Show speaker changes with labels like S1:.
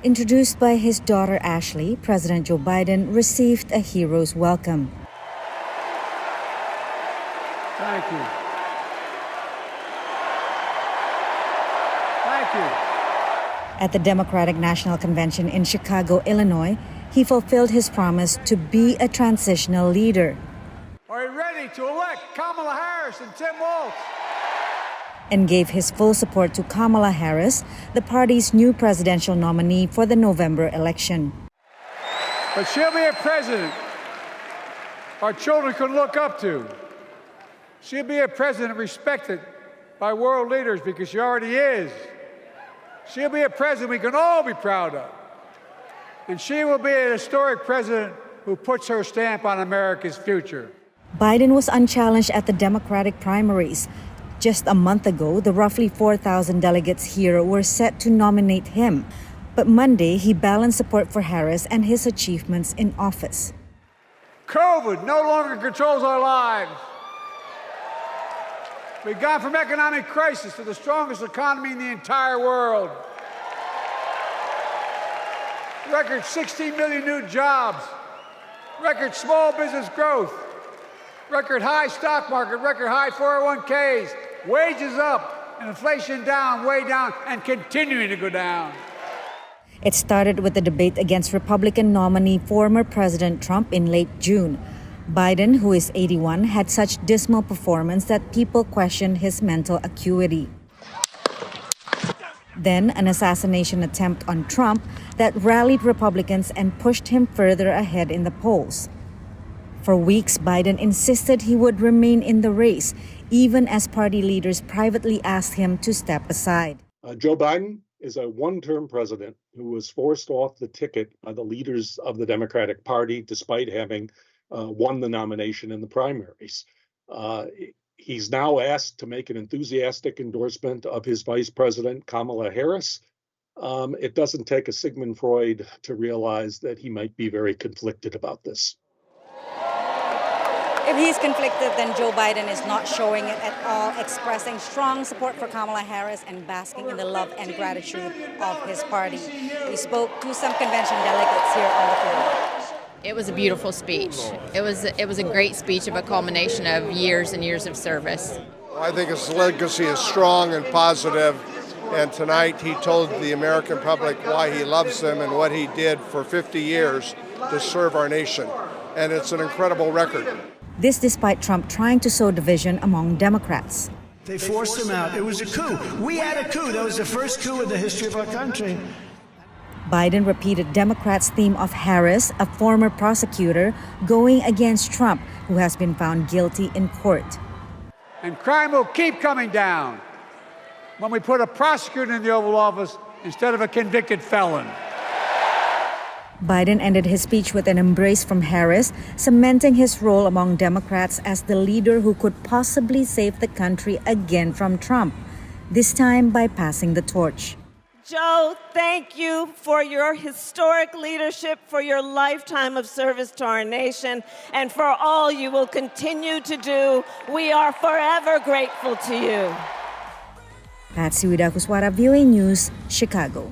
S1: Introduced by his daughter Ashley, President Joe Biden received a hero's welcome.
S2: Thank you. Thank you.
S1: At the Democratic National Convention in Chicago, Illinois, he fulfilled his promise to be a transitional leader.
S2: Are you ready to elect Kamala Harris and Tim Walz?
S1: And gave his full support to Kamala Harris, the party's new presidential nominee for the November election.
S2: But she'll be a president our children can look up to. She'll be a president respected by world leaders because she already is. She'll be a president we can all be proud of. And she will be an historic president who puts her stamp on America's future.
S1: Biden was unchallenged at the Democratic primaries. Just a month ago, the roughly 4,000 delegates here were set to nominate him. But Monday, he balanced support for Harris and his achievements in office.
S2: COVID no longer controls our lives. We've gone from economic crisis to the strongest economy in the entire world. Record 16 million new jobs. Record small business growth. Record high stock market, record high 401ks, wages up, and inflation down, way down, and continuing to go down.
S1: It started with the debate against Republican nominee former President Trump in late June. Biden, who is 81, had such dismal performance that people questioned his mental acuity. Then an assassination attempt on Trump that rallied Republicans and pushed him further ahead in the polls. For weeks, Biden insisted he would remain in the race, even as party leaders privately asked him to step aside.
S3: Joe Biden is a one-term president who was forced off the ticket by the leaders of the Democratic Party despite having won the nomination in the primaries. He's now asked to make an enthusiastic endorsement of his vice president, Kamala Harris. It doesn't take a Sigmund Freud to realize that he might be very conflicted about this.
S1: If he's conflicted, then Joe Biden is not showing it at all, expressing strong support for Kamala Harris and basking in the love and gratitude of his party. We spoke to some convention delegates here on the floor.
S4: It was a beautiful speech. It was a great speech of a culmination of years and years of service.
S5: I think his legacy is strong and positive, and tonight he told the American public why he loves them and what he did for 50 years to serve our nation. And it's an incredible record.
S1: This despite Trump trying to sow division among Democrats.
S6: They forced him out. It was a coup. We had a coup. That was the first coup in the history of our country.
S1: Biden repeated Democrats' theme of Harris, a former prosecutor, going against Trump, who has been found guilty in court.
S2: And crime will keep coming down when we put a prosecutor in the Oval Office instead of a convicted felon.
S1: Biden ended his speech with an embrace from Harris, cementing his role among Democrats as the leader who could possibly save the country again from Trump, this time by passing the torch.
S7: Joe, thank you for your historic leadership, for your lifetime of service to our nation, and for all you will continue to do. We are forever grateful to you.
S1: Patsy, Widakuswara, VOA News, Chicago.